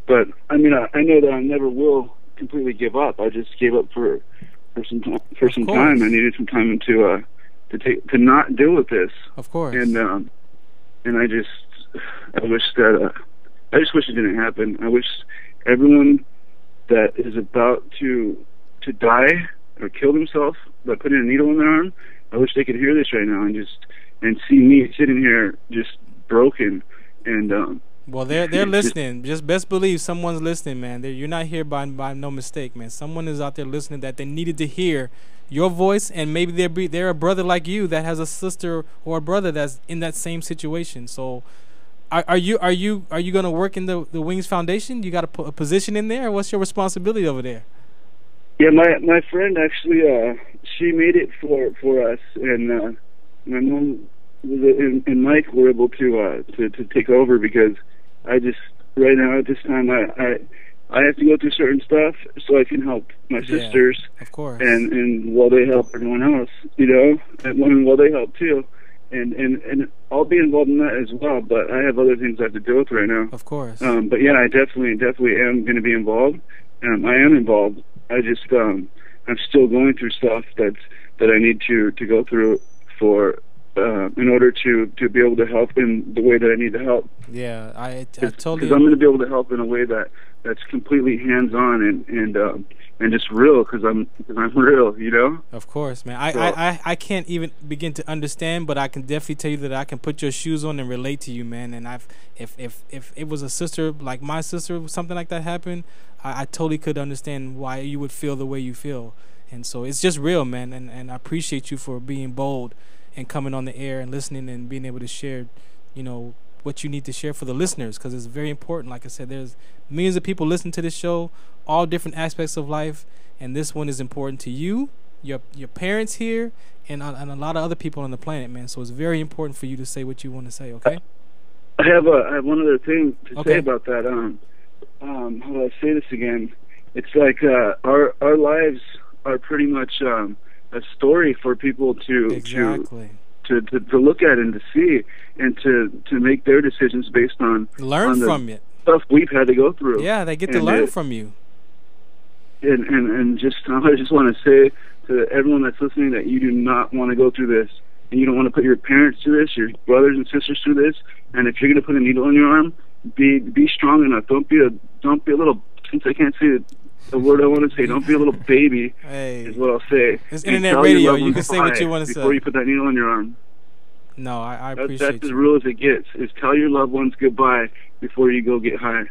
But I mean, I know that I never will completely give up. I just gave up for some time. I needed some time to not deal with this. Of course. And I just wish it didn't happen. I wish everyone that is about to die or kill themselves by putting a needle in their arm, I wish they could hear this right now and see me sitting here just broken and. Well, they're listening. Just best believe someone's listening, man. You're not here by no mistake, man. Someone is out there listening that they needed to hear your voice, and maybe they're a brother like you that has a sister or a brother that's in that same situation. So, are you going to work in the Wings Foundation? You got to put a position in there. Or what's your responsibility over there? Yeah, my friend actually she made it for us, and my mom and Mike were able to take over because I just right now at this time I have to go through certain stuff so I can help my sisters, of course, and while they help everyone else, you know, and while they help too, and I'll be involved in that as well. But I have other things I have to deal with right now, of course. But yeah, I definitely am going to be involved, I am involved. I just I'm still going through stuff that I need to go through for in order to be able to help in the way that I need to help. Yeah, I totally. Because I'm going to be able to help in a way that's completely hands-on and just real, because I'm real, you know. Of course, man. I can't even begin to understand, but I can definitely tell you that I can put your shoes on and relate to you, man. And if it was a sister like my sister, something like that happened, I totally could understand why you would feel the way you feel. And so it's just real, man. And I appreciate you for being bold and coming on the air and listening and being able to share, you know, what you need to share for the listeners, because it's very important. Like I said, there's millions of people listening to this show, all different aspects of life, and this one is important to you, your parents here, and a lot of other people on the planet, man. So it's very important for you to say what you want to say. Okay. I have one other thing to say about that. How do I say this again? It's like our lives are pretty much a story for people to look at and to see, and to make their decisions based on from it. Stuff we've had to go through. Yeah, they get to learn from you. And just I just want to say to everyone that's listening that you do not want to go through this, and you don't want to put your parents through this, your brothers and sisters through this. And if you're going to put a needle in your arm, be strong enough. Don't be a little. Since I can't say the word I want to say, don't be a little baby. Hey, is what I'll say. It's internet radio. You can say what you want to say before you put that needle in your arm. No, I appreciate that's as real as it gets. Is tell your loved ones goodbye before you go get high.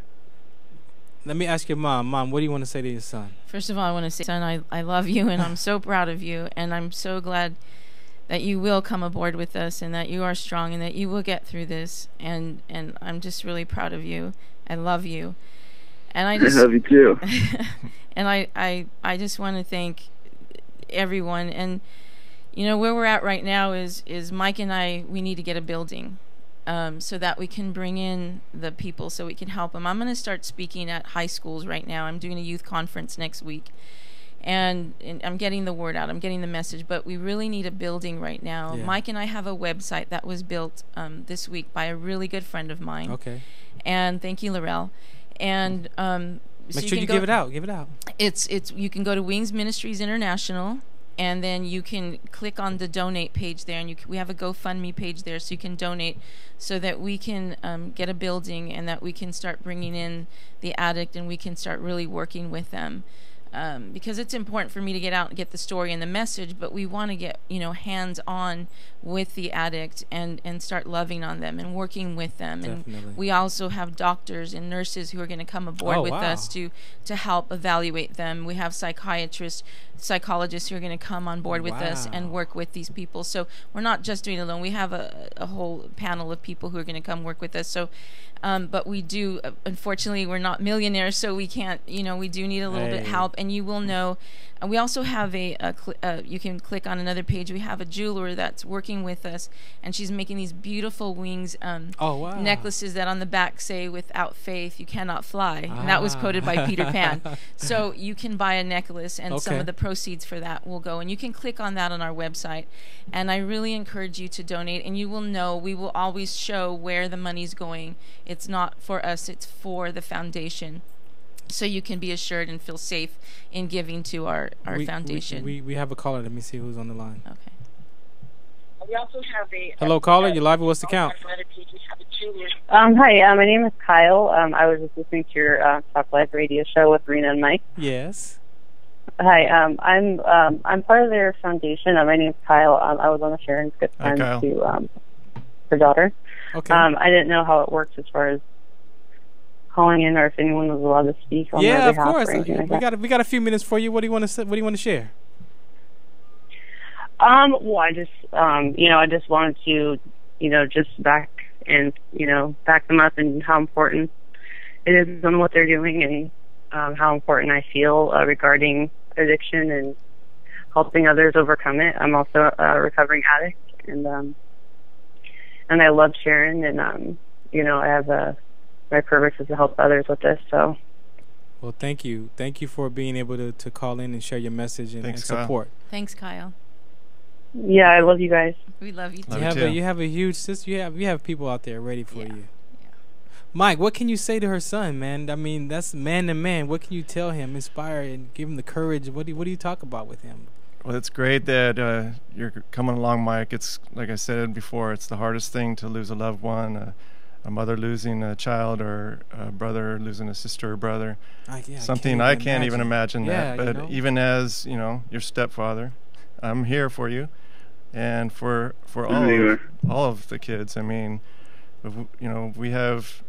Let me ask your mom. Mom, what do you want to say to your son? First of all, I want to say, son, I love you, and I'm so proud of you, and I'm so glad that you will come aboard with us, and that you are strong, and that you will get through this. And I'm just really proud of you. I love you. And I love you too. And I just want to thank everyone. And you know, where we're at right now is Mike and I, we need to get a building so that we can bring in the people, so we can help them. I'm going to start speaking at high schools right now. I'm doing a youth conference next week, and I'm getting the word out. I'm getting the message, but we really need a building right now. Yeah. Mike and I have a website that was built this week by a really good friend of mine. Okay. And thank you, Laurel. And make sure you give it out. Give it out. It's you can go to Wings Ministries International, and then you can click on the donate page there, and we have a GoFundMe page there, so you can donate, so that we can get a building, and that we can start bringing in the addict, and we can start really working with them. Because it's important for me to get out and get the story and the message, but we want to get, you know, hands-on with the addict and start loving on them and working with them. Definitely. And we also have doctors and nurses who are going to come aboard with us to help evaluate them. We have psychiatrists, psychologists who are going to come on board with us and work with these people. So we're not just doing it alone. We have a whole panel of people who are going to come work with us. So but we do, unfortunately, we're not millionaires, so we can't, you know, we do need a little bit help. And you will know, we also have you can click on another page. We have a jeweler that's working with us, and she's making these beautiful wings necklaces that on the back say, "Without faith, you cannot fly." And that was quoted by Peter Pan. So you can buy a necklace, and some of the proceeds for that will go. And you can click on that on our website. And I really encourage you to donate, and you will know, we will always show where the money's going. It's not for us, it's for the foundation. So you can be assured and feel safe in giving to our foundation. We have a caller. Let me see who's on the line. Okay. We also have Hello, caller. You're live. What's the count? Hi, my name is Kyle. I was just listening to your Talk Live radio show with Rena and Mike. Yes. Hi, I'm part of their foundation. My name's Kyle. I was on the Sharon's good friend to her daughter. Okay. I didn't know how it works as far as calling in, or if anyone was allowed to speak on their behalf. Yeah, of course. Or anything like we got a few minutes for you. What do you want to say? What do you want to share? Well, I just I just wanted to just back them up, and how important it is on what they're doing, and how important I feel regarding addiction and helping others overcome it. I'm also a recovering addict, and I love Sharon, and I have my purpose is to help others with this. So, well, thank you for being able to call in and share your message and support. Kyle. Thanks, Kyle. Yeah, I love you guys. We love you too. You have a huge sister. You have people out there ready for you. Yeah. Mike, what can you say to her son, man? I mean, that's man to man. What can you tell him, inspire and give him the courage? What do you talk about with him? Well, it's great that you're coming along, Mike. It's like I said before, it's the hardest thing to lose a loved one, a mother losing a child, or a brother losing a sister or brother. Something I can't even imagine that. But even as your stepfather, I'm here for you, and for all of the kids. I mean, we have.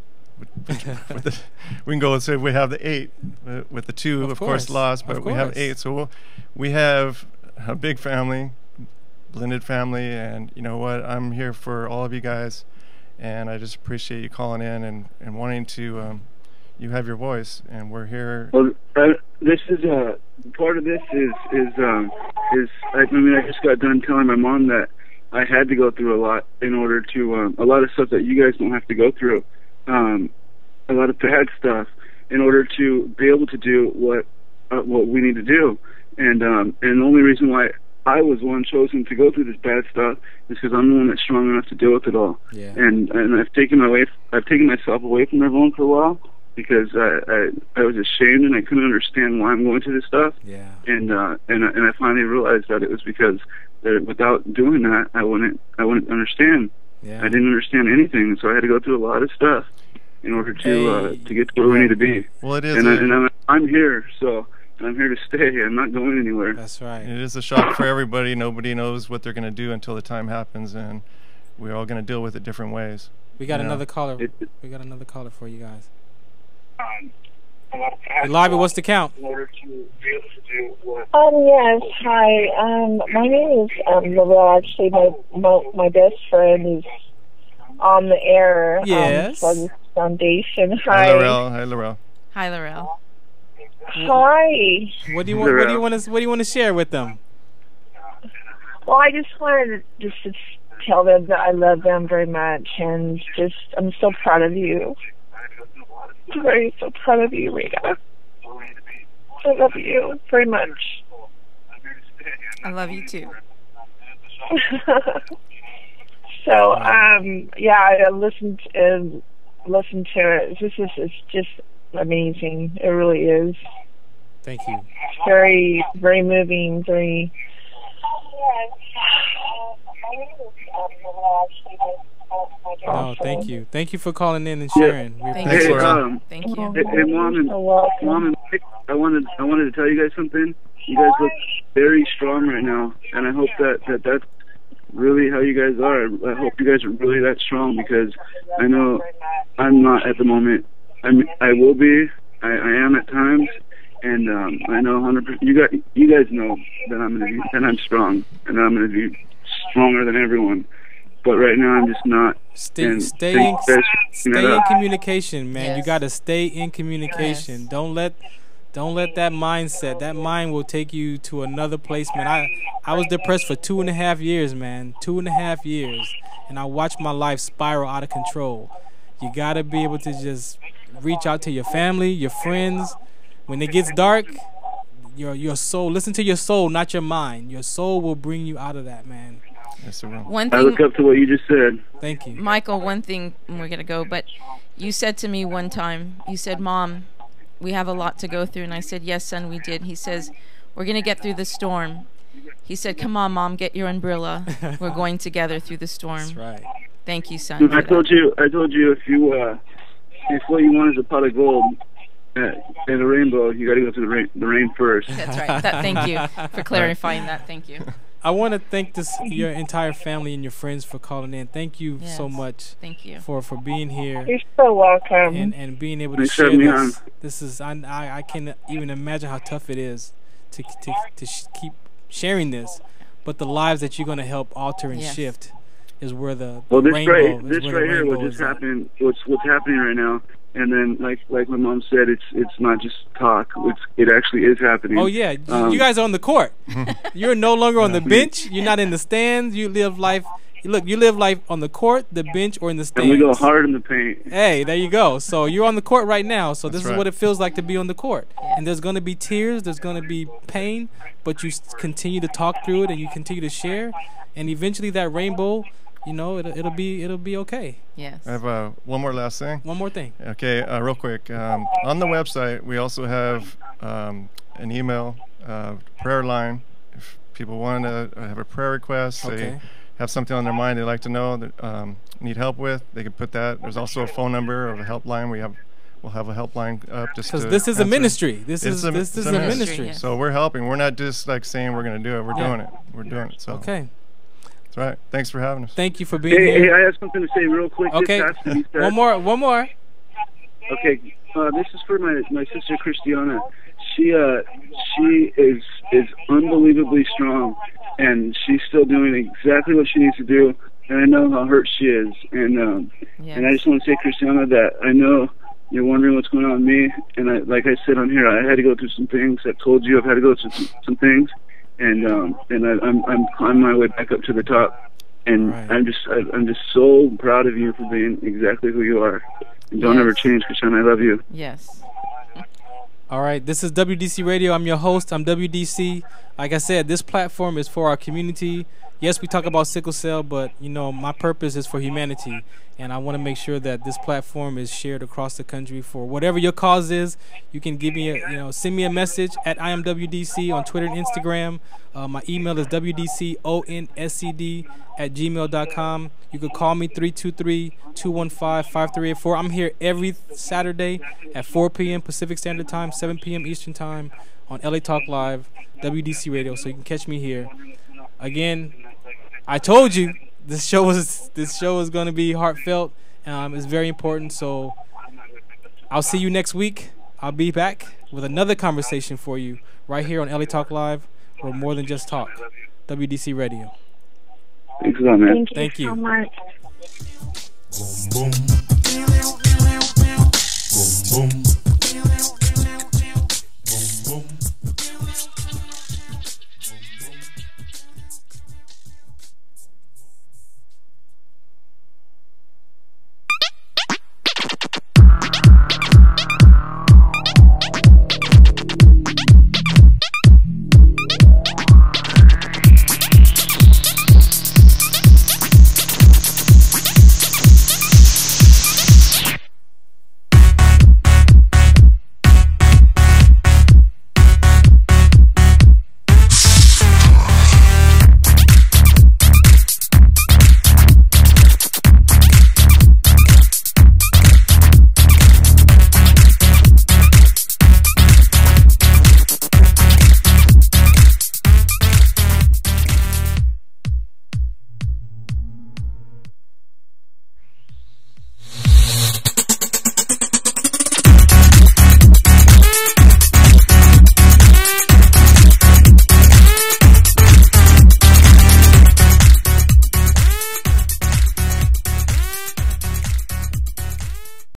We can go and say we have the 8 with the 2 of course lost, but we have 8, so we have a big family, blended family, and you know what, I'm here for all of you guys, and I just appreciate you calling in and wanting to you have your voice, and we're here. Well, this is part of this is I just got done telling my mom that I had to go through a lot in order to a lot of stuff that you guys don't have to go through. A lot of bad stuff in order to be able to do what we need to do, and the only reason why I was one chosen to go through this bad stuff is because I'm the one that's strong enough to deal with it all. Yeah. And I've taken myself away from everyone for a while because I was ashamed and I couldn't understand why I'm going through this stuff. Yeah. And I finally realized that it was because that without doing that I wouldn't understand. Yeah. I didn't understand anything, so I had to go through a lot of stuff in order to get to where we need to be. Well, it is. And I'm here, so I'm here to stay. I'm not going anywhere. That's right. It is a shock for everybody. Nobody knows what they're going to do until the time happens, and we're all going to deal with it different ways. We got another caller. We got another caller for you guys. Live, what's the count? Yes, hi. My name is Lorel. Actually, my best friend is on the air. Yes. For this foundation. Hi, Lorel. Hi, Lorel. Hi, Lorel. Hi. What do you want to share with them? Well, I just wanted to tell them that I love them very much, and I'm so proud of you. I'm very so proud of you, Rita. I love you very much. I love you too. So, I listened to it. This is just amazing. It really is. Thank you. Very, very moving. Very. Oh, thank you. Thank you for calling in and sharing. Yeah. Thank you. Hey, Mom and Nick, I wanted to tell you guys something. You guys look very strong right now, and I hope that's really how you guys are. I hope you guys are really that strong, because I know I'm not at the moment. I will be. I am at times, and I know 100%. You guys know that I'm strong, and that I'm gonna be stronger than everyone. But right now I'm just not. Stay in communication, man. Yes. You gotta stay in communication. Yes. Don't let that mindset. That mind will take you to another place, man. I was depressed for 2.5 years, man. 2.5 years, and I watched my life spiral out of control. You gotta be able to just reach out to your family, your friends. When it gets dark, your soul. Listen to your soul, not your mind. Your soul will bring you out of that, man. One thing, I look up to what you just said. Thank you, Michael. One thing, we're gonna go, but you said to me one time, you said, "Mom, we have a lot to go through," and I said, "Yes, son, we did." He says, "We're gonna get through the storm." He said, "Come on, Mom, get your umbrella. We're going together through the storm." That's right. Thank you, son. I told you if what you want is a pot of gold and a rainbow, you got to go through the rain first. That's right. Thank you for clarifying that. Thank you. I want to thank your entire family and your friends for calling in. Thank you so much. Thank you for being here. You're so welcome. And being able to share this. This is I can't even imagine how tough it is to keep sharing this, but the lives that you're going to help alter and shift is where the rainbow. This right here, what just happened, what's happening right now. And then, like my mom said, it's not just talk. It actually is happening. Oh yeah, you guys are on the court. You're no longer on the bench. You're not in the stands. You live life. You live life on the court, the bench, or in the stands. And we go hard in the paint. Hey, there you go. So you're on the court right now. So this is what it feels like to be on the court. And there's going to be tears. There's going to be pain. But you continue to talk through it, and you continue to share. And eventually, that rainbow you know, it'll be okay. Yes. I have one more last thing. One more thing. Okay, real quick. On the website, we also have an email prayer line. If people want to have a prayer request, they have something on their mind they'd like to know that need help with, they can put that. There's also a phone number of a helpline. We'll have a helpline up just because this is a ministry. This is a ministry. Yes. So we're helping. We're not just like saying we're going to do it. We're doing it. We're doing it. So okay. That's right. Thanks for having us. Thank you for being here. Hey, I have something to say real quick. Okay. One more. Okay. This is for my sister Christiana. She is unbelievably strong, and she's still doing exactly what she needs to do. And I know how hurt she is, and I just want to say, Christiana, that I know you're wondering what's going on with me, and like I said on here, I had to go through some things. I've told you I've had to go through some things, and I'm on my way back up to the top, and I'm just so proud of you for being exactly who you are. And don't ever change, Christiana. I love you. Yes. All right, this is WDC Radio. I'm your host. I'm WDC. Like I said, this platform is for our community. Yes, we talk about sickle cell, but you know, my purpose is for humanity, and I want to make sure that this platform is shared across the country for whatever your cause is. You can give me send me a message at IamWDC on Twitter and Instagram. My email is wdconscd@gmail.com. You could call me 323-215-5384. I'm here every Saturday at 4 p.m. Pacific Standard Time, 7 p.m. Eastern Time on LA Talk Live, WDC Radio. So you can catch me here. Again, I told you this show is going to be heartfelt. It's very important. So I'll see you next week. I'll be back with another conversation for you right here on LA Talk Live. We're more than just talk. WDC Radio. Thanks a lot, man. Thank you so much. Boom, boom. Boom, boom.